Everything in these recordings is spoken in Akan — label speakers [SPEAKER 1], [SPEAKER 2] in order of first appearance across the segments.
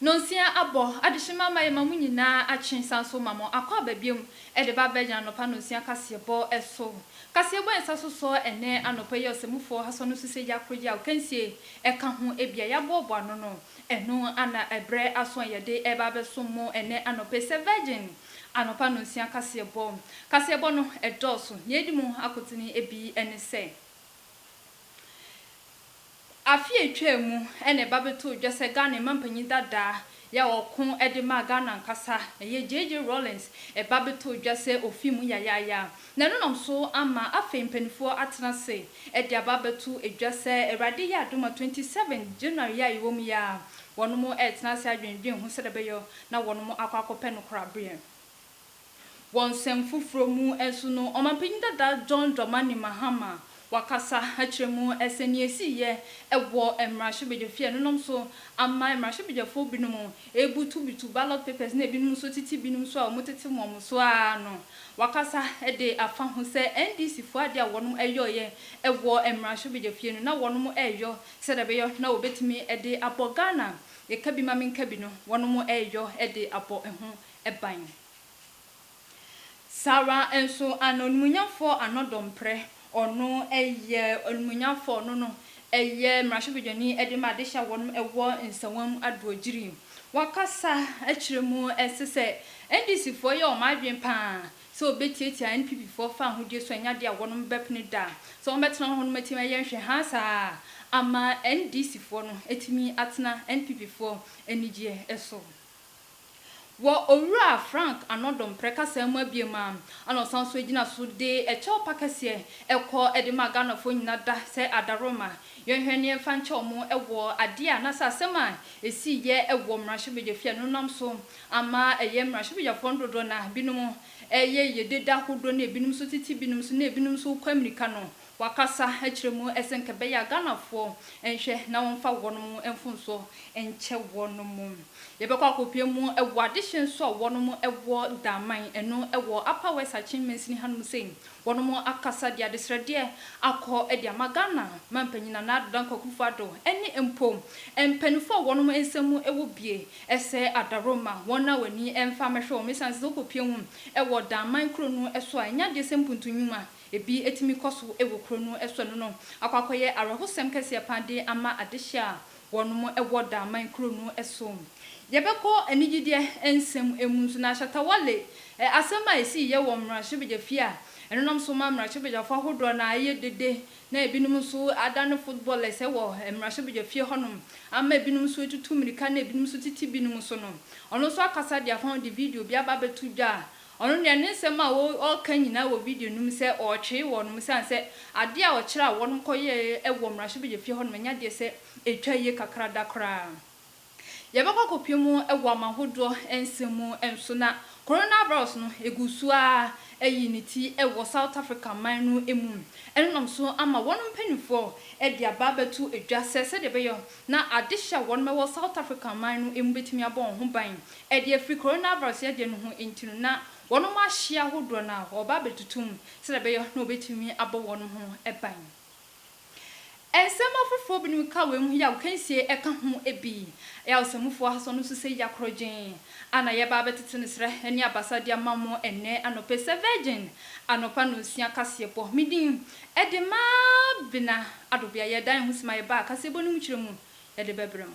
[SPEAKER 1] Nonsia abo adishima ma yema munyina achen sanso mamo akwa babiam e de ba beja no pa nonsia kasebo eso kasebo ensaso so ene anopa ye osemufo haso no sise ya kroja okansie e ka ho ebia ya bobo ano no eno ana ebre aso ye de e ba besomo ene anopa se virgin anopa nonsia kasebo no edoso yedimu akotini ebi ene se afie twemu ene babeto dwese Ghana mampanyi dada ya okun edema Ghana nkasa ye JJ Rollins e babeto dwese ofimu ya na no so ama afe mpanifo atenase e dia babeto edwese erade ya adoma 27 January ya iwom ya wonomo etenase adwendwen hu sedebeyo na wonomo akwakope no korabre won semfufro mu enso no omampanyi dada John Dramani Mahama wakasa hachemu eseniesi ye ewo emrashibejefie no so ama emrashibejefo binumu ebutu bitu ballot papers na ebinum so titi binum so a motete mom so ano wakasa ede afa ho se NDC fo ade a wonum eyoye ewo emrashibejefie no na wonum eyo sedebeyo na obetimi ede abogana yekabi maminkabi no wonum eyo ede abo eho eban Sara enso anonmunyafo anodompre ono eye onmunyafo no eye mrashibejani edema desha wonum ewo nsawam adrogiri wakasa akiremu esese NDC fo ye o madwen pa so betietia NPP fo fa hodie so anya de a wonum bepne da so on betena ho no matima ye hwe ha sa ama NDC fo no etimi atena NPP fo enigye eso wo owura Frank anodom prekasa mu abiema ana sanso egina so de echo pakase ekọ edema Ghana fo nyina da se adaroma yenhwene mfa nchomo ewo ade a na sasema esi ye ewo mrashibejefia no nam so ama eye mrashibejafo ndodo na binum eye yededa hodo na ebinum so titi binum so na ebinum so kwamirika no wakasa akiremu esenkebe ya Ghana fo enhwe na wonfa wonom emfunso enche wonom yebekwa kopiemu ewo addition so wonom ewo daman eno ewo upper west achievements ni hanum sein wonom akasa dia desrede akọ edia magana mampanyina na adan kokufado eni empom empanifo wonom ensemu ewo bie ese adaroma wona wani emfa mehwe o mesanse kopiemu ewo daman kronu eso anya de sempuntunwuma ebi etimi koso ewo kronu eso no akwakoye arahosem kase pande ama adehia wonom ewo daman kronu eso yebeko enigide ensem emunsu na shatawale asema esi ye wo mrashibejafia enonom so ma mrashibejafo hodo na aye dede na ebinum so adane footballers ewo mrashibejafia honom ama ebinum so etutu mirika na ebinum so titi binum so no ono so akasa dia found the video bia ba betu dwa ono ne nsem a o kanyina wo video num se o twe wonum sanse ade a o kira wonum koye ewo mrashibejafia honom nya de se etwa ye kakra dakra yebekwa kopiemu ewo amahodo ensemu enso na coronavirus no egusu a eyiniti ewo South Africa manu emu enom so ama wonum panifo ede ababetu edwase se de beyo na adehya wonum ewo South Africa manu emu betimi abon ho ban ede free coronavirus ede no ho intinu na wonum ahia hodo na obabetutum se de beyo na obetimi abo wonum ho eban ensema fofo binu ka wem ya kansie eka ho ebi ya osemufo haso no sese ya krogen ana ye ba betete ne sre eni abasade amamo enne anope se virgin anopa no sia kasebo midin edema bina adobia ye dan husima ye ba kasebo no mchiremu ye de bebrem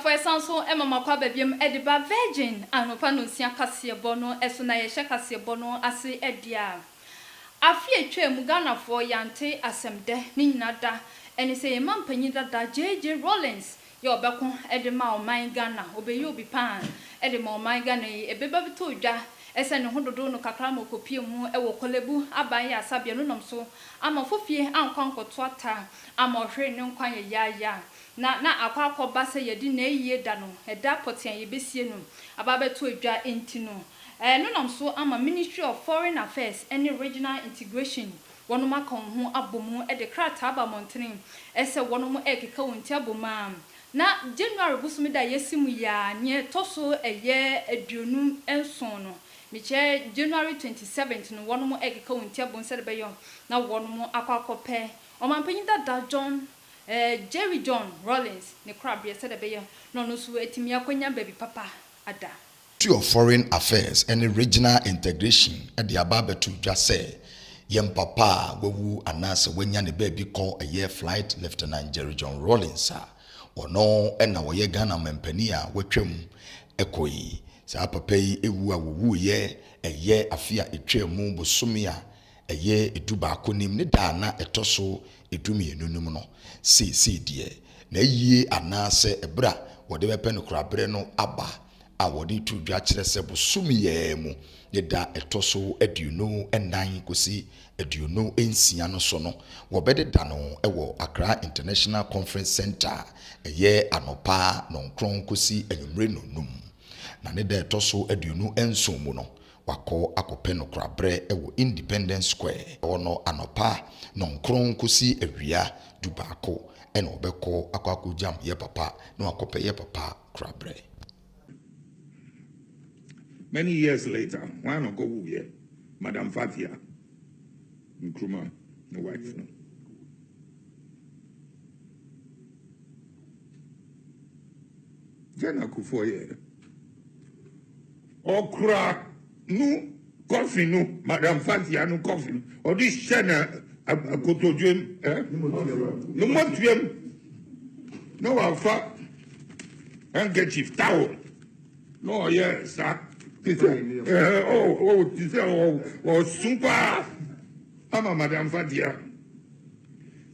[SPEAKER 1] for esanso emama kwa babiem ediba virgin anopa no sia kasebo no eso na ye hye kasebo no ase edia afie twemu Ghana for yante asemde ni nyinada eni se mampanyi dada JJ Rollins ye obeko edema oman Ghana obeyi obi pan edema oman Ghana ebeba bito dwa ese ne hododo no kakra ma kopie mu e wo kolebu aban ya sabia no nom so ama fofie ankwankoto ata ama ohwe ne nkwan ya na akwa se yedi na eyie da no eda potian ye besie no ababeto adwa enti no no nom so ama Ministry of Foreign Affairs and Regional Integration wono makon ho abomu e de krata aba montene ese wono mo ekeka wonti aboma na January busumi da yesimu ya nye toso eye aduonu enson no miche January 27th no wono mo ekeka wonti abon se de beyo na wono mo akwakope omampanyi da John Jerry John Rollins ne crab ye se de beyo no no so etimi akonya baby papa ada
[SPEAKER 2] Ministry of Foreign Affairs and Regional Integration at the Ababetu just say yem papa wawu anase wanya ne baby call a year flight Lieutenant Jerry John Rollins ono ena woye Ghana mampani a watwam ekoyi sa papa yi ewu a wowu ye eye afia etwam bosome a eye eduba akonim ne da na etoso edumienu num no si die na yie anase ebra wode bepe no krabre no aba a wode tu dwa kire se bosome ye mu ne da etoso aduonu enan kosi aduonu ensia no so no wobede da no ewo Accra International Conference Center eye anopa no nkron kosi anwumre no num na ne da etoso aduonu enso mu no wako akope no krabre ewo Independence Square ono anopa no nkron kosi awia dubako ena obeko akwakujam ye papa no akope ye papa krabre.
[SPEAKER 3] Many years later, one go here, Madam Fatia Nkrumah, my wife. No. Jana Kufoye. Okra, no coffee, no, Madam Fatia, no coffee. Or this Shana, a cotogen, no more to him. No, Alpha, handkerchief towel. No, yes, sir. Super. Ama Madam Fatia.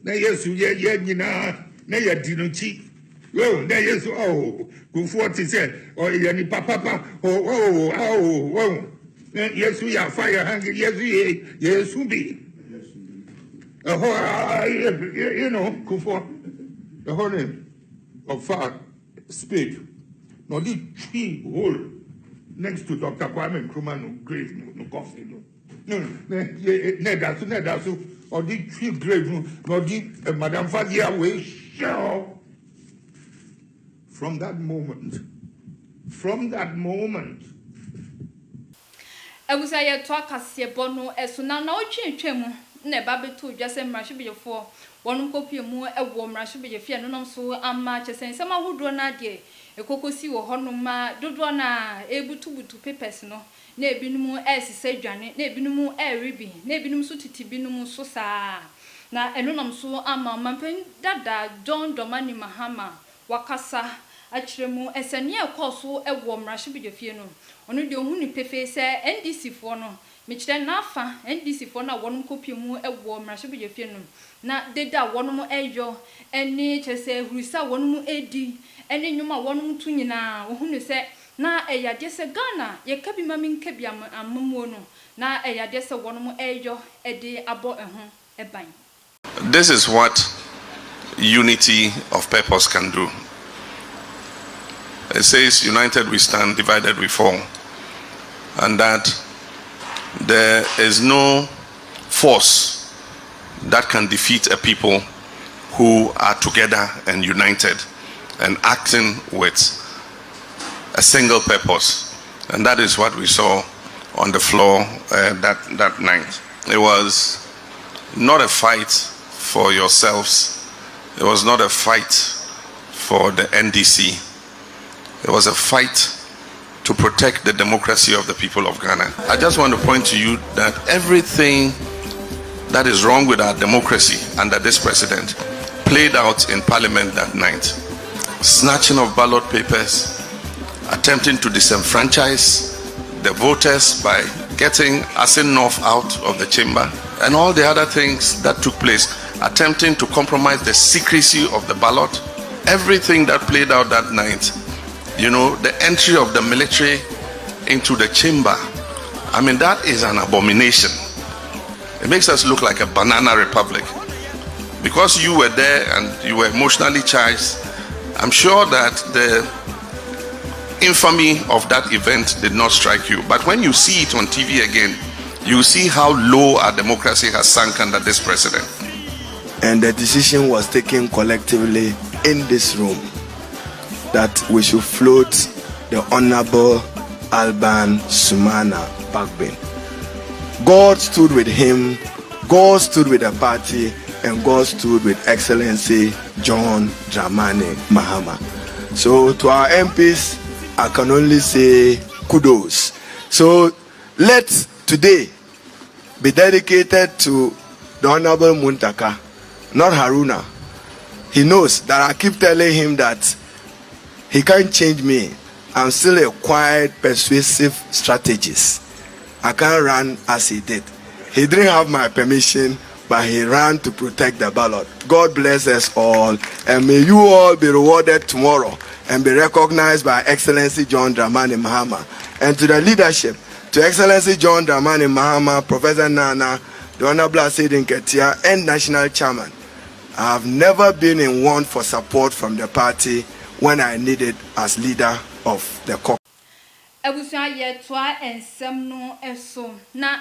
[SPEAKER 3] Na yesu ye nyina na ya dinuchi. Yo, na yesu Kufuor ti say ye ni papa yesu ya fire hang yesu be. You know, Kufuor, the whole name of far spade. No the tree hole next to Dr. Kwame Nkrumah no grave no coffee no that's or the tree grave no the Madam Fatia way sure. From that moment
[SPEAKER 1] Ebusa ye to akase bono eso na otwetwem na ba beto dwase mrahwebefo wonum kopie mu ewo mrahwebefie no nom so ama chesensem ahodo na de ekokosi wo honum ma dodo na ebutubutu papers no na ebinum esise dwane na ebinum eribi na ebinum so titibinum so saa na enonom so ama mampen dada John Domani Mahama wakasa achiremu esani ekoso ewo mrahwebefie no ono de ohunu pefe se NDC fo no mechire na afa NDC fo na wonum kopie mu ewo mrahwebefie no na deda wonum eyo eni chese hurusa wonum edi eni nyuma wonum tu nyina ohunu se na eyade se Ghana ye kabi mami nkabi amamuo no na eyade se wonum eyo edi abo eho eban.
[SPEAKER 4] This is what unity of purpose can do. It says, united we stand, divided we fall. And that there is no force that can defeat a people who are together and united and acting with a single purpose. And that is what we saw on the floor that night. It was not a fight for yourselves. It was not a fight for the NDC. It was a fight to protect the democracy of the people of Ghana. I just want to point to you that everything that is wrong with our democracy under this president played out in Parliament that night. Snatching of ballot papers, attempting to disenfranchise the voters by getting Asin North out of the chamber, and all the other things that took place, attempting to compromise the secrecy of the ballot. Everything that played out that night, you know, the entry of the military into the chamber I mean, that is an abomination. It makes us look like a banana republic. Because you were there and you were emotionally charged, I'm sure that the infamy of that event did not strike you. But when you see it on TV again, you see how low our democracy has sunk under this president.
[SPEAKER 5] And the decision was taken collectively in this room that we should float the Honorable Alban Sumana Bagbin. God stood with him, God stood with the party, and God stood with Excellency John Dramani Mahama. So to our MPs, I can only say kudos. So let today be dedicated to the Honorable Muntaka, not Haruna. He knows that I keep telling him that he can't change me. I'm still a quiet, persuasive strategist. I can't run as he did. He didn't have my permission, but he ran to protect the ballot. God bless us all, and may you all be rewarded tomorrow and be recognized by Excellency John Dramani Mahama. And to the leadership, to Excellency John Dramani Mahama, Professor Nana, the Honorable Asidin Ketia, and National Chairman, I have never been in want for support from the party when I needed as leader of the caucus.
[SPEAKER 1] Ebusua yetwa ensem no eso na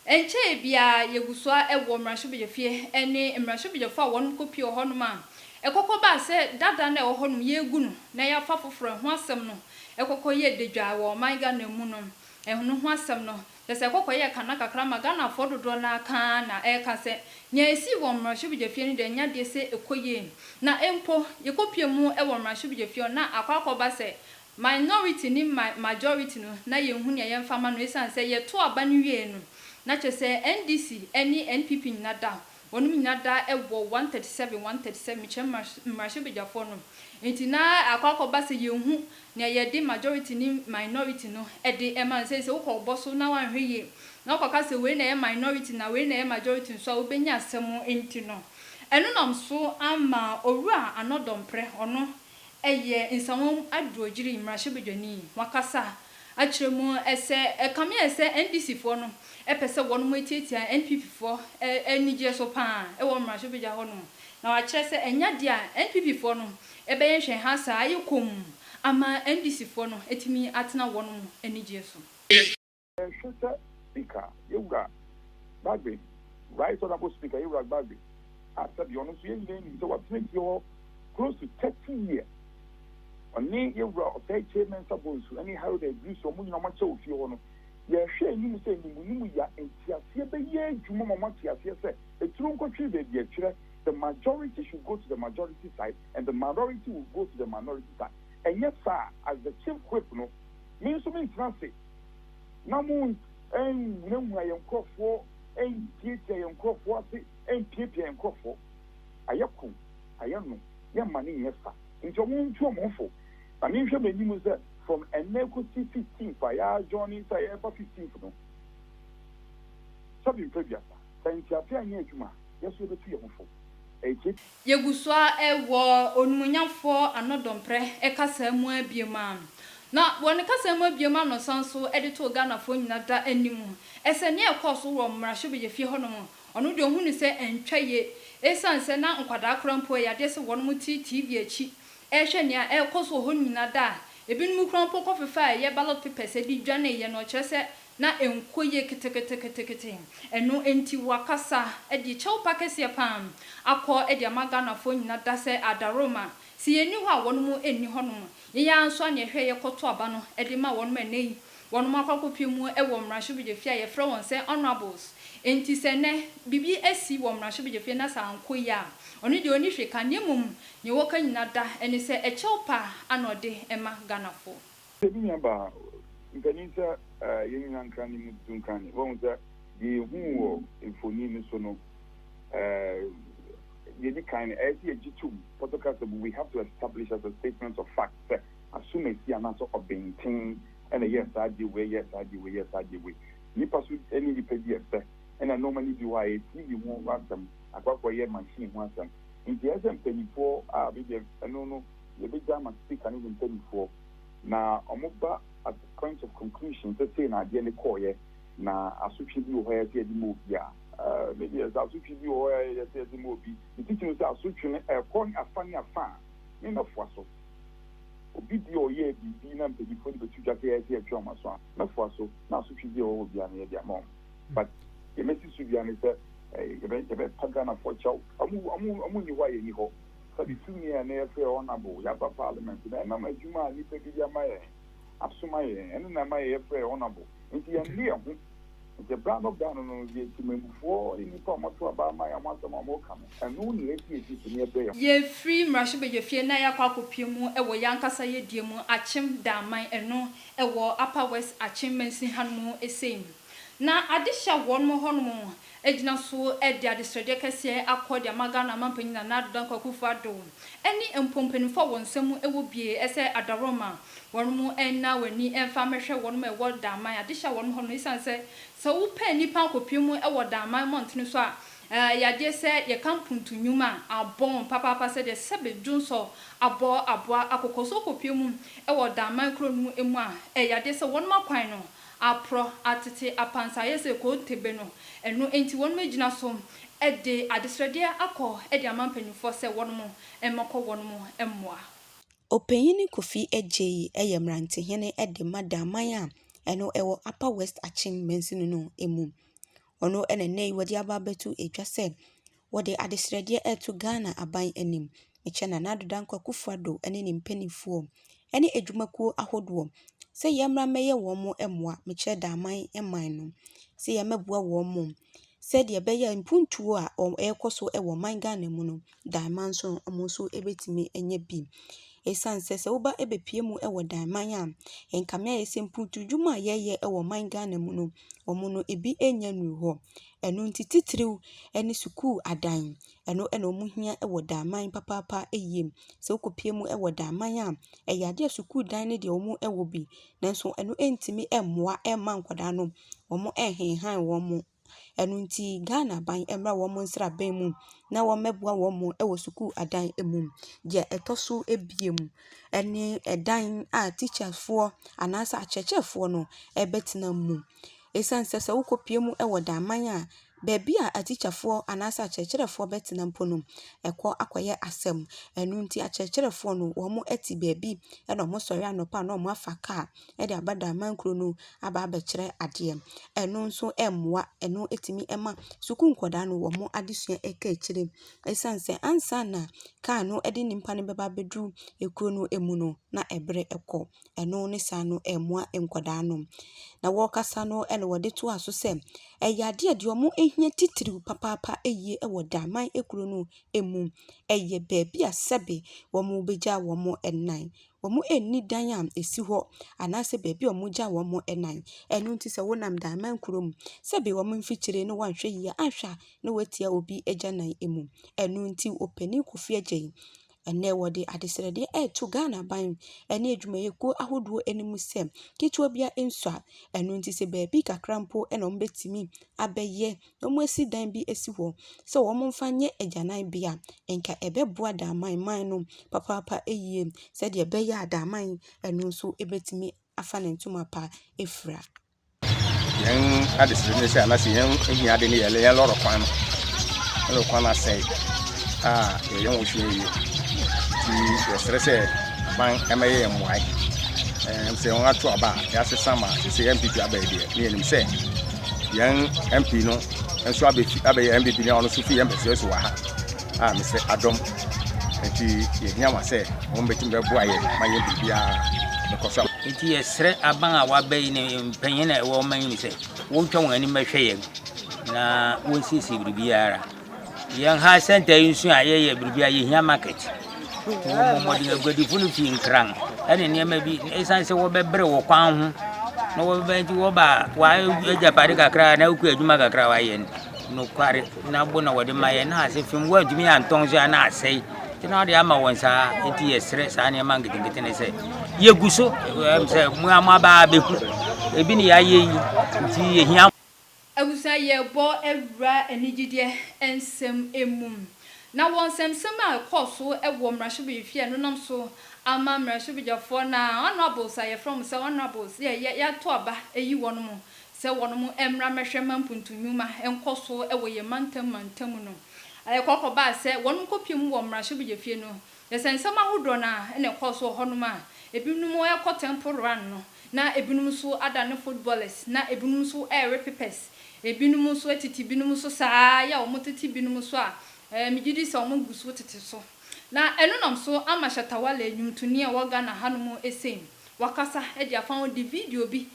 [SPEAKER 1] enche bia yegusua ewo mrashobejefie ene mrashobejefo a won kopi ohonum a ekokko ba se dada na ohonum yegu no na ya fa foforo ho asem no ekokko ye dedwa wo manga na mu no ehunu ho asem no yese ekokko ye kana kakra magana fododo na aka na eka se nya esi wo mrashobejefie ni de nya de se ekoye na empo yekopie mu ewo mrashobejefie na akwakọ ba se minority ni majority no na yenhu ne yemfama no esan se yeto aba no wie no na chese NDC any NPP nyada wonu nyada ewo 137 chem mrashobejafo no enti na akwakoba se yenhu ne yede majority ni minority no ede eman se ukọ boso na wanhwe na okaka se we na minority na we na majority so obenya asem enti no enu nam so ama owura anodompre ono eye nsawon adrojiri mrashobejani wakasa achiremu ese ekame ese NDC fo no epese wonu metietia NPP fo enije so pa ewo mrashobeja ho no na wa kire se enya dia NPP fo no ebeye hwe ha sa ayikom ama NDC fo no etimi atena wonu enije so
[SPEAKER 3] speaker yewura Bagbe right honorable speaker yewura Bagbe after the honor so yen ni so what make you close to 30 years. Oni yewura okay chairman sabons any how they agree so mu nyina ma che ofie ho no ye hwe ni mu se ni mu ya entiasie be ye dwuma ma tiasie se eturu nkotwe be bi akire the majority should go to the majority side and the minority will go to the minority side. And yes sir, as the chief whip no me so me transe na mu nemu ayenkofo tiatia yenkofo ase tiatia yenkofo ayeko ayano ye mani yesa nti mo ntu mo fo na me hwe mani mu se from eneko 15 for ya journey say 15 no sabi prebiasa santi afia anya adwuma yeso betu ye mo fo
[SPEAKER 1] yegusua ewo onumunyafo anodompre ekasa mu abiema na woni kasa mu abiema no sanso edito Ghana fo nyinada animu esene ekoso wo mrashobejefie honom onu de ohunu se entwaye esanse na nkwada krampo ya de se wonum TV achi ehwe ne ekoso ho nyinada ebinum krampo kofefa ye ballot papers edi dwane ye no kyerese na enkoye ketekete eno enti wakasa edi chew pakese pam akọ edi amagana fo nyinada se adaroma si yeni ho a wonum enni honom ye ya nso ne hwe ye koto aba no edi ma wonum enei wonum akwakopi mu ewo mrashobejefie ye frɛ won se honorables enti sene bibi esi wo mrashobejefie na sankoye a oni de oni hwe kan yemum ne woka nyinada eni se echewpa anode ema ganafo
[SPEAKER 3] ebinyamba nkanisa yenyina nkani mutunkani wonza ye huwo infoni ni so no ye di kind as ye jitu podcast we have to establish as a statement of fact assume as you are of maintain and yes I do way ni pasu any ipedi ese and I normally do I TV won wasam akwakọ ye machine wasam nti ese mpanifo a be no ye be jama speaker ni mpanifo na omoba at the point of conclusion to say na de ne call ye
[SPEAKER 6] na asotwe bi wo hoya se di mo bia maybe as asotwe bi wo hoya se di mo bi ititi no asotwe no kon afani afa ni na fo so obi di oye bi na mpedi fo betu ja se e twa ma so na fo so na asotwe bi wo bia na ye dia mo but ye mesi su bia ni se ye be pagana fo chaw amu ni wa ye ni ho sabi tumi ya na efe honorable ya pa parliament na ma juma ni pe bi ama ye absoma ye ene na ma ye efe honorable nti ya ndi ho the brand of down no ye timemfo ni pa moto aba ma ya moto ma mo kam enu ni eti ni ebe
[SPEAKER 1] ye free mrashe be fie na ya kwa kopie mu e wo yankasa ye die mu achim daman eno e wo upper west achim mensin hanu esem na adisha won mo hono ejina so e de adisrede kase akodi amaga na mampanyina na adodan kwakufu ado eni empompanifo wonsem e wo bie ese adaroma won mu enna wani emfa mehwe won mu e wo daman adisha won hono isanse so wo pa nipa kopie mu e wo daman montene so a ya je se ye kampuntu nyuma abon papa se de sebe junso abo akokoso kopie mu e wo daman kronu emu a e ya de se won makwan no apro atete apansa yese ko tebe no enu enti won magina so e de adesrede akọ e de amampanifo se won mo emako won mo emmoa
[SPEAKER 7] Opeyini Kofi Ejeyi eyemrante hene e de madaman a eno ewo Upper West Achim Mensin no emu ono enene wodi ababetu etwa se wodi adesrede etu Ghana aban anim echena na dodan kwakufuado ene ne mpanifo ene edwumakuo ahodo se yemra meye wo mo emmoa meche daman eman no se yemabua wo mo se de beye mpuntuo a ekoso ewo man Ghana mu no daman so omonso ebetimi enye bi esanse se woba ebepie mu ewo daman a enkamia yese mpuntu dwuma yeye ewo man Ghana mu no omono ebi enya nu ho eno ntititiriw ene suku adan eno omuhia ewo daman papapa eyem se okopie mu ewo daman a eyade suku dan ne de omu ewo bi nanso eno entimi emmoa emma nkoda no omo ehenhan wo mo eno nti Ghana ban emra wo mo nsra ban mu na wo mebua wo mo ewo suku adan emu je etoso ebiem ene edan a teachers for anasa achechefo no ebetina mu esanse se wokopie mu ewo daman a bebi a atichafo anasa achechefo betina mpono ekọ akoye asem enu nti achechefo no wo mo eti bebi e no mo sori anopa no mo afaka e de abada man kro no aba abekire ade enu nso emmoa enu etimi ema suku nkoda no wo mo adesua eka ekire esanse ansa na ka no ede nimpa ne beba bedru ekro no emu no na ebre ekọ enu ne sa no emmoa nkoda no na wo kasa no ene wode to aso se eyade de omo ehia titiriw papapa eye ewo daman ekuro no emu eye bebi asebe wo mo beja wo mo ennan wo mo enni dan am esi ho anase bebi omo ja wo mo ennan enu nti se wonam daman kurom sebe wo mo mfikyire no wanhwe yi ahwa na watia obi eja nan emu enu nti Opeyini Kofi Ejeyi ene wode adesrede to Ghana ban ene adwumayeko ahodo enimu sem ketua bia ensua enu nti se bebi kakrampo ene ombetimi abeye no mo esi dan bi esi ho se wo mo mfanye agyanan bia enka ebeboa daman man no papa eyie se de beya daman enu nso ebetimi afa ne ntuma pa efra
[SPEAKER 8] yen adesrede se anase yen ehia de ne yele loro kwan na sei yen wo hwe ti stresse ban emaye emwai se on atu aba ya se sama se MPP abedi ni enim se yan MP no enso abe MPP ni ono sufi MPC so wa ha me se adom enti ye nyama se on betim be boa ye maye bibia me kosa
[SPEAKER 9] enti yesre aban a wabai ne mpanyin na wo man ni se wo ntwa won ani mehwe ye na wo sisi bibia yan ha center yinsu ayeye bibia ye hia market mo de agodi funu fi nkran ene niam bi esanse wo bebre wo kwan ho no wo be nti wo ba wa eja pare kakra na ku adwuma kakra wa ye no kware na bo na wo de maye na ase fim wo adwumi anton so na asei ti na de ama won sa enti yesre sa ne ma ngidingite ne se ye guso se mu ama ba beku ebi ni ya ye nti ye hia
[SPEAKER 1] awusa ye bo evra enigide ensem emum na won semsem a koso ewo mrahwe be fie no nam so ama mrahwe be jafo na honorable say from say honorable ya to aba eyi won mo se wonom emra mehwe mampuntunuma enkoso ewo ye mantam no ayekoko ba se wonom kopiem wo mrahye bejefie no yesensem ahodo na ene koso honom a ebinum ekọ temple run no na ebinum so adane footballers na ebinum so repepers ebinum so atiti binum so saa ya omotiti binum so a migidi se omoguso tete so na enunam so amashatawala enyumtuni a woga na hanom esem wakasa e dia fa di video bi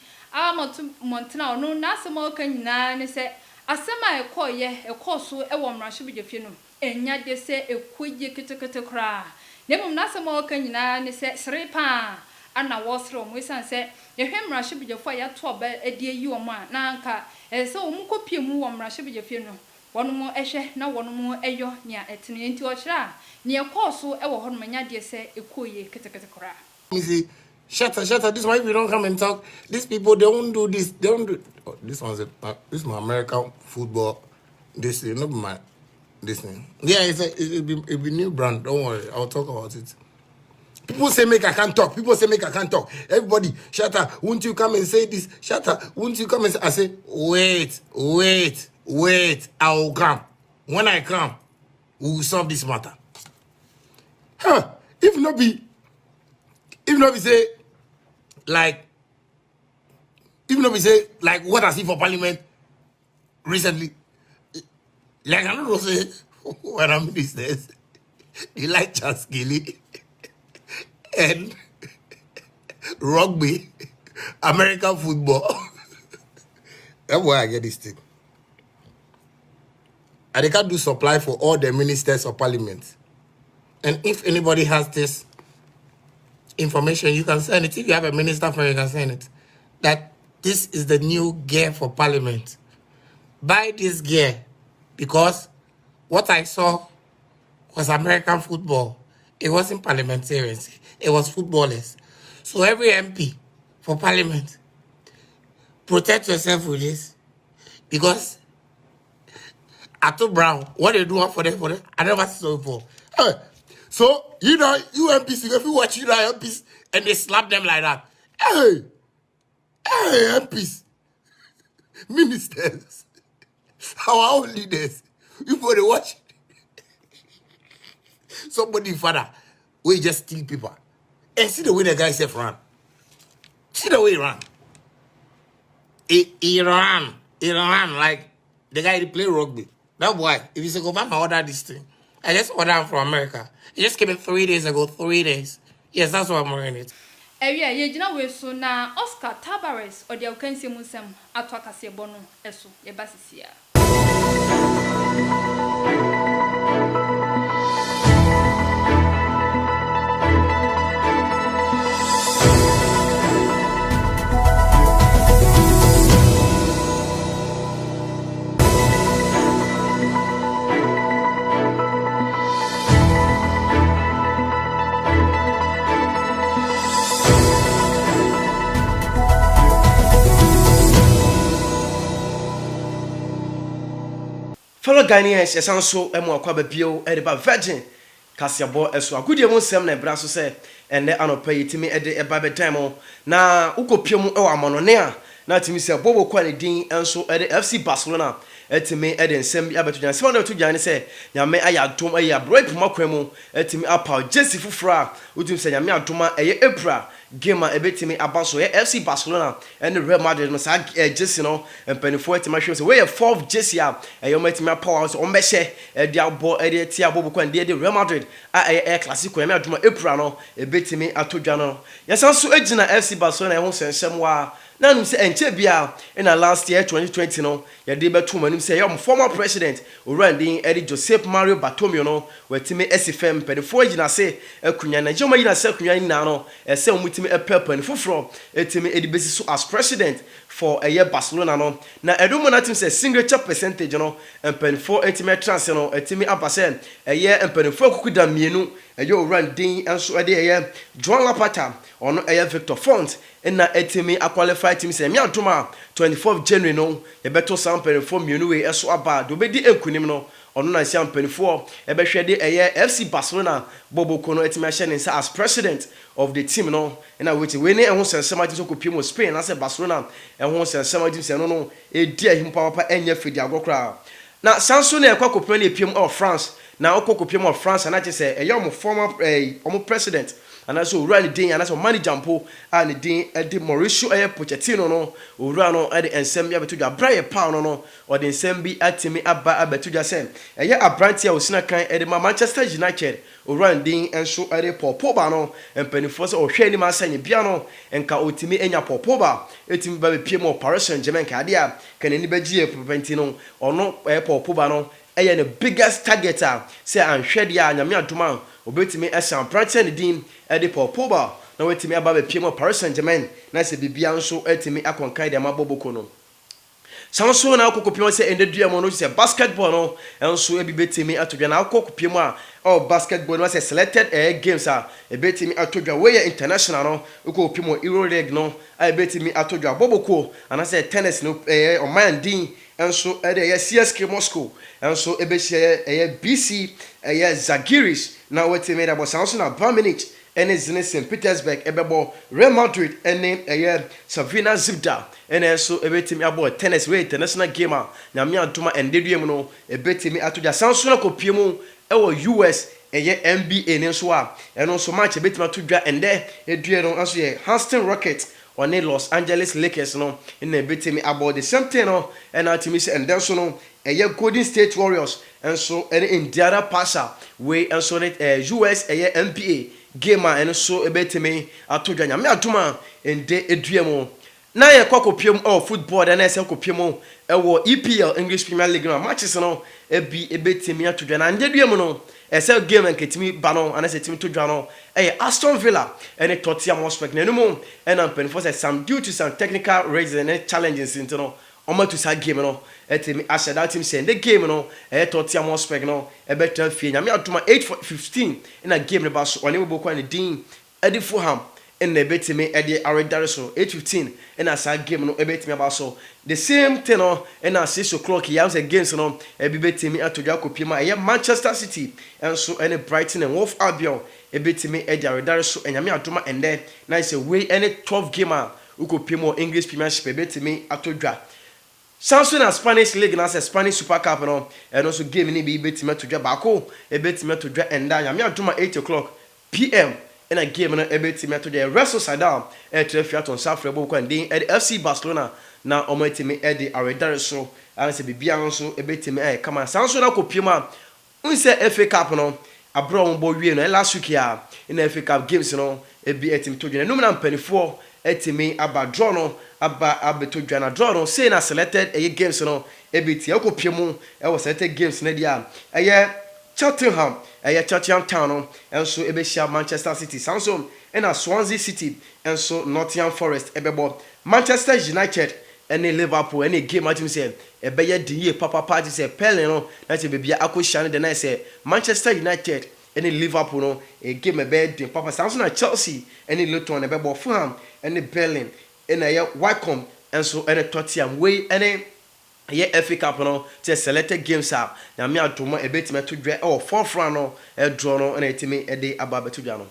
[SPEAKER 1] montana ono na asema oka nyina ne se asema ekoye ekoso e wo mrahye bejefie no enya de se ekoye ketekete kra nemum na asema oka nyina ne se srepa ana wosro mo isan se yehwe mrahye bejefo ya to ba edi yi wo ma na anka se wo mkopie mu wo mrahye bejefie no wonom ehwe na wonom eyo nia etene enti o kira ne ekoso e wo honom nya de se ekoye ketekete kra.
[SPEAKER 10] Shut up. This is why we don't come and talk. These people, they don't do this. They don't do. Oh, this is my American football. This is not my this thing. Yeah, it'll be new brand. Don't worry. I'll talk about it. People say make I can't talk. Everybody, shut up. Won't you come and say this? Shut up. Won't you come and say? I say, wait. I will come. When I come, we will solve this matter. Huh? If not be say, like what I see for Parliament recently, like I don't know say when I'm these days, they like Charles Gilly and rugby, American football. That's why I get this thing. And they can't do supply for all the ministers of Parliament. And if anybody has this information, you can send it. If you have a minister friend, you can send it. That this is the new gear for Parliament. Buy this gear because what I saw was American football. It wasn't parliamentarians. It was footballers. So every MP for Parliament, protect yourself with this because Ato Brown, what they do for them, I never saw it before. So, you MPs, if you watch MPs and they slap them like that, hey, MPs, ministers, our own leaders, you for the watch. Somebody, father, we just steal people. And see the way the guy said run. See the way he ran. He ran like the guy that play rugby. That's why, if you say, go back and order this thing, I just ordered them from America. It just came in 3 days ago. 3 days. Yes, that's why I'm wearing it.
[SPEAKER 1] Ye jina we so na Oscar Tabares or the Okensi Musem atwaka se bono eso ye basisia.
[SPEAKER 11] Fellow Ghanaians, yes, and so Emo Aquaba Bio, Ediba Virgin, Cassiabo, as well. Good year, Sam, and Brasso say, and the anno pay to me at the Baby Demo. Now, Uko Pium or Amononea, not to me, say Bobo Quality, and so at the FC Barcelona, at me, Eden, Sam Abertuan, Sound to Johnny say, Yame, I had to a break Macremo, at me up our Jesse Fufra, would you say Yamia Tuma, a Epra. Gamer a bit to me about so FC Barcelona and the Real Madrid must Jesse no and penny 40 matches away a 4th Jesse and you met me powers on Meshe a diabo a Tiabo and the Real Madrid a classical Eprano a bit to me at Tujano. Yes, also Edgina FC Barcelona I won't say somewhere. Now say and Chebia in the last year 2020 no ya deba two man say former president Orandi Eddie Joseph Mario Bartomeu no we timi SFM pedifo gina say akunya na joma gina say akunya na no e say omutimi e pepa ni foforo etimi edi besi so as president for a year Barcelona no na edomo na tim say signature percentage no empenfo etimi transfer no etimi abase a year empenfo akukuda mienu eyo Orandi enso ede ye Joan Lapata ono eye Victor Font na etimi qualify team say me antoma 24th January no ye beto sample from mienu we eso aba do be di enkunim no ɔno na sia mpanifo ɛbɛhwɛ de ɛyɛ FC Barcelona Boboko no etimi ahye ne nsa as president of the team no na we ne ɛho sensɛm ati so kopie mo Spain na sɛ Barcelona ɛho sensɛm ati sɛ no edi ahim papa enya fidi agokra na sanso na ɛkwa kopie na epiem of France na okɔ kopie mo France na kye sɛ ɛyɛ ɔmo former ɔmo president and also owura ne din anaso manager mpo a ne din de Mauricio Pochettino no owura no de nsɛm bi abeto dwa Brian Paul no ɔde nsɛm bi atimi aba abeto dwa sɛ ɛyɛ abranti a osina kan de ma Manchester United owura ne din nso de Paul Pogba no mpanifo sɛ ɔhwɛ ni ma asanye bia no nka otimi enya Paul Pogba etimi ba be pie mo Paris Saint-Germain ka de a kanani bagye pepenti no ɔno Paul Pogba no ɛyɛ the biggest target a sɛ anhwɛ de a nyame adoma obetimi ɛsan practice ne din ɛde Paul Pogba na wetimi aba be pie mo Paris Saint-Germain na sɛ bibia nso etimi akonkan de ma Boboko no sanso na akokopie mo sɛ endedua mo no sɛ basketball no enso ebi betimi atodwa na akokopie mo a basketball no sɛ selected games a ebetimi atodwa we international no akokopie mo Euro League no a ebetimi atodwa Boboko ana sɛ tennis no oman din enso ede CSK Moscow enso ebehye BC Zagiris na wetimi da sanso na Bayern Munich ene Zenit St Petersburg ebebo Real Madrid ene Savina Zibda ene enso ebetimi abo tennis we international game a nyame adoma endeduem no ebetimi atodwa sanso na kopie mu US NBA ne so a eno so match ebetimi atodwa ende edue no enso ye Houston Rockets on Los Angeles Lakers no in the betimi about the same thing no and ultimately and then so no Golden State Warriors and so any Indiana Pasha we and so US NBA game and so betimi atodwa nyame adoma ende eduemo na ye kokopiem football and ese kopiem EPL English Premier League no matches no betimi atodwa na ndeduemo no ese game nketimi ba no ana se timi todwa no Aston Villa and Tottenham Hotspur na no and am for some due to some technical reasons and challenges into no omo to sa game no etimi ashe that team say the game no Tottenham Hotspur no better fie nyame atoma 8-15 in a game ba so one Boboko and din Eddie Fulham in the betimi Eddie Aredareso 8-15 in a side game no betimi about so the same thing no and at 6 o'clock ya say games no betimi atodwa kopima Manchester City and so any Brighton and Wolf Albion betimi Eddie Aredareso and nyame adoma and then na say we any 12 gamer ukopimo English Premiership betimi atodwa Samsung and Spanish League na say Spanish Super Cup no and also game ni betimi atodwa bako betimi atodwa and then nyame adoma 8 o'clock PM in a game na ebetimi to the rest of Sadam traffic on South Boboko and then at FC Barcelona na ometimi e de Aredareso and say bibia nso ebetimi come Samsung na kopima unse FA Cup no abro on bo wie no last week ya in FA Cup games no ebi etimi to dwena no na mpanifo etimi aba draw no aba abeto dwena draw no say na selected games no ebiti ekopiemu was selected games na dia Cheltenham Cheltenham Town and so ebeshia Manchester City Samsung and Swansea City and so Nottingham Forest ebebo Manchester United and Liverpool and game at himself ebeye die papa party say Pele no na say bibia akohia the night say Manchester United and Liverpool no a game ebe papa Samsung and Chelsea and Luton ebebo Fulham and Berlin and Wycombe and so and Tottenham way and FA Cup no te selected games a na me adoma ebetime to dwa fourth round no draw no na etime de aba beto dwa no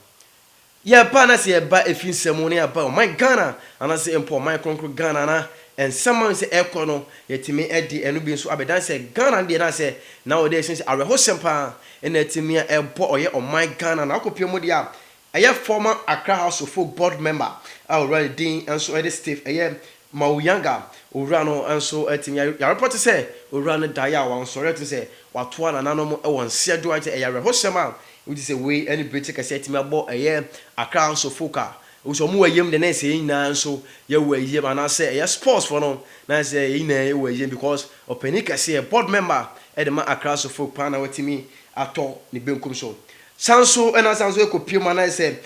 [SPEAKER 11] ye ba na se ba efin semoni aba my Ghana ana se empo my konkro Ghana na and someone say ekọ no yetime de enu bi nso abedan se Ghana de na se nowadays since areho sempa na etime ebo oye my Ghana na akopie mu de a former Accra House of Folk board member already din and so the Steve Mauyanga Urano and so etimi ya report say Urano daya wan sorry to say watoa na nanom e won sia do ate ya rehosema we say we any British ka say etimi abo Accra House of Folk we so mu ayem de na say nyina so ye we ayem ana say sports for no na say nyina ye we ayem because openi ka say board member e de ma Accra House of Folk pa na wetimi ato ni benkum so sanso ena sanso e kopie ma na say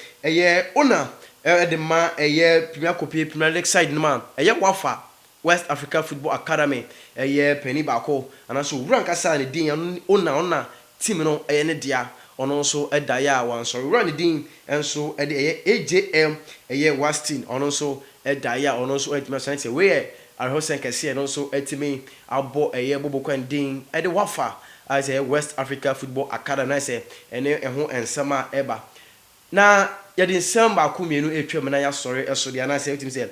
[SPEAKER 11] ona the man Premier League side man Wafa West Africa Football Academy penny bako and also rank aside the din ona team no ne dia on also daya one so run the din and so AJM Wastin on also daya on also say we are Hosen Kese and also etimi abo Boboko and din the Wafa I say West Africa Football Academy. I say ene ho ensema eba. Na ya de nsem ba ko mienu etwam na ya sori eso de na say utim say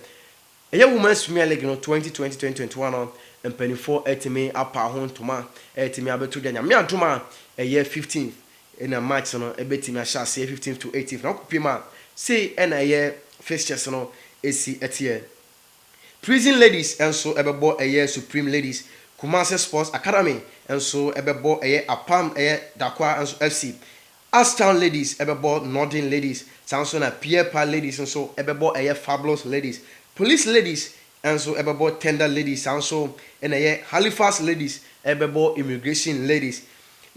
[SPEAKER 11] eye Women's Premier League no 2020-2021 no mpanifo etimi apa ho ntoma etimi abeto de nyame antoma eye 15th in a match no ebetimi ahya say 15th to 18th na kopima say na eye fixtures no esi etie Prison Ladies enso ebebo eye Supreme Ladies Kumasi Sports Academy enso ebebo eye Apam eye Dakwa enso FC Astown Ladies ebebo Northern Ladies sanso na Pierre Pa Ladies enso ebebo eye Fabulous Ladies Police Ladies enso ebebo Tender Ladies sanso na eye Halifax Ladies ebebo Immigration Ladies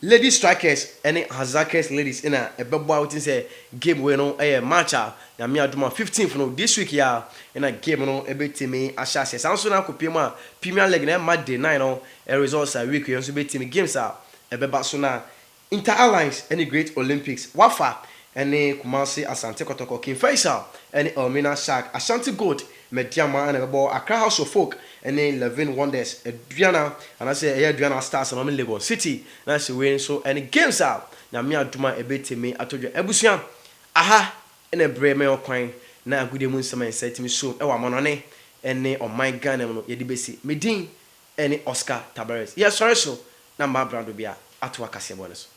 [SPEAKER 11] Lady Strikers any Hazakers Ladies in a ebebo out say game we no eye match na me aduma 15th no this week ya in a game no ebetimi ashase sanso na kopima Premier League na match day 9 no results a week you so betimi games a ebeba so na Inter Alliance any Great Olympics Wafa any Kumasi Asante Kotoko King Faisal any Elmina Shark Ashanti Gold Mediama and ebebo Accra House of Folk any 11 Wonders Adriana and I say Adriana Stars and Lagos City na she win so any games out na me aduma ebetimi atodwa ebusuan aha ene breme okwan na agude mu nsema nsatimi so e wa monone ene on my Ghana no ye dibesi medin ene Oscar Tabares yes sorry so na mba brando bia atwa kase bonus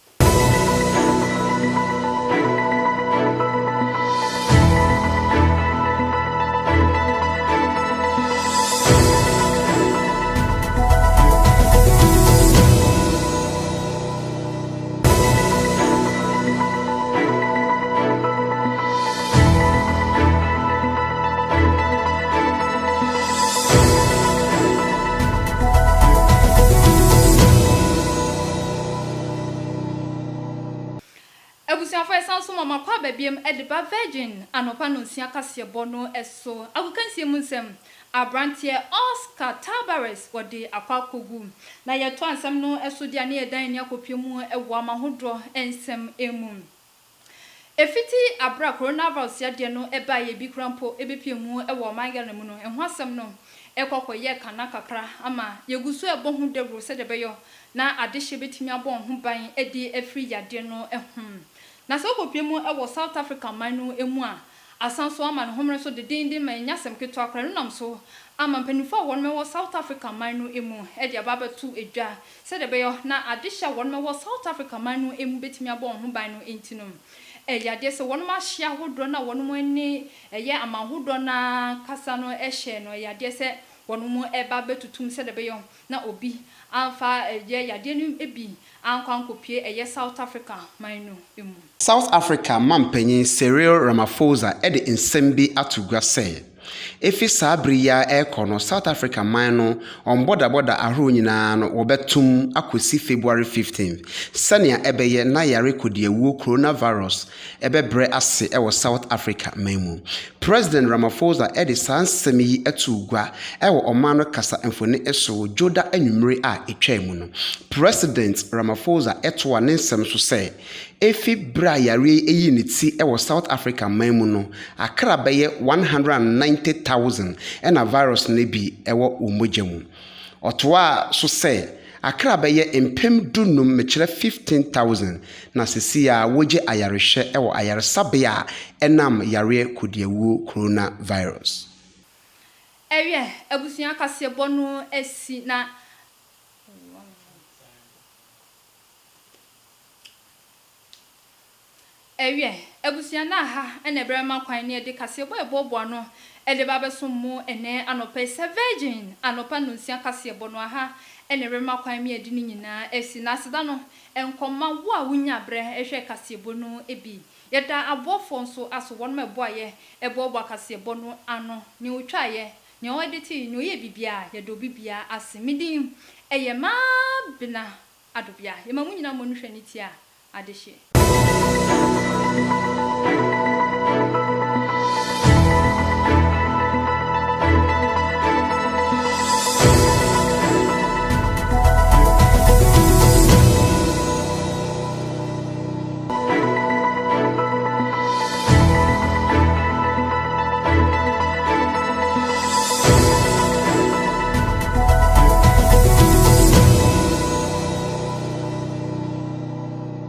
[SPEAKER 1] Mama kwa babiem ediba virgin anopa no nsia kase bono eso agukansie munsem abrantie Oscar Tabares wode akwakogu na yeto ansem no eso dia ne yedan ne akopemu ewo amahodro ensem emu efiti abra coronavirus ya de no eba ye bi krampo ebepiemu ewo manga mu no eho asem no ekokoye kana kakra ama yegusu ebohu debro se debeyo na adehye betimi abon ho ban edi afri yade no ehum na so kopiemu ewo South Africa manu emu a asanso ama no homre so de dindin ma nyasem keto akra no nam so ama mpanifo won me wo South Africa manu emu e dia babetu edwa se de beyo na adehya won me wo South Africa manu emu betimi abon ho ban no entinom yade se won ma hia hodro na won mo ani eye ama hodro na kasa no ehye no yade se won mo eba betutum se de beyo na obi amfa yade no ebi ankwankopie eye South Africa manu emu
[SPEAKER 12] South Africa mampanyin Cyril Ramaphosa ede nsembi atugwa say efi sabriya ekono South Africa man no on border ahro nyina no wobetum akosi February 15th sania ebeye na yare kodiawu coronavirus ebebre ase ewo South Africa memu President Ramaphosa ede sansemi yi atugwa ewo omano kasa emfoni eso joda anwumre a etwamu no President Ramaphosa etwa nensem so say efi bra yare eyi niti ewo South Africa memu no akra beye 190,000 and a virus nebi ewo umojemu otwa so say akra beye empem dunum mechire 15,000 na sesia woje ayareshe ewo ayaresabea enam yare kodiawu coronavirus
[SPEAKER 1] ewie abusuan kase bonu esi na ewie abusuan na ha ene brema kwan ne de kase bobo no ede ba beso mu ene anopa virgin anopa no nsia kase bono ha ene brema kwan mi edi nyina esi na seda no enkoma wo a wunya bre ehwe kase bono ebi yeda abofo nso aso won meboaye ebobo kase bono ano ni otwaye ni oditi ni oye bibia yedo bibia asemidin eye ma bina adobia yema mu nyina mo nhwe ni tia adehye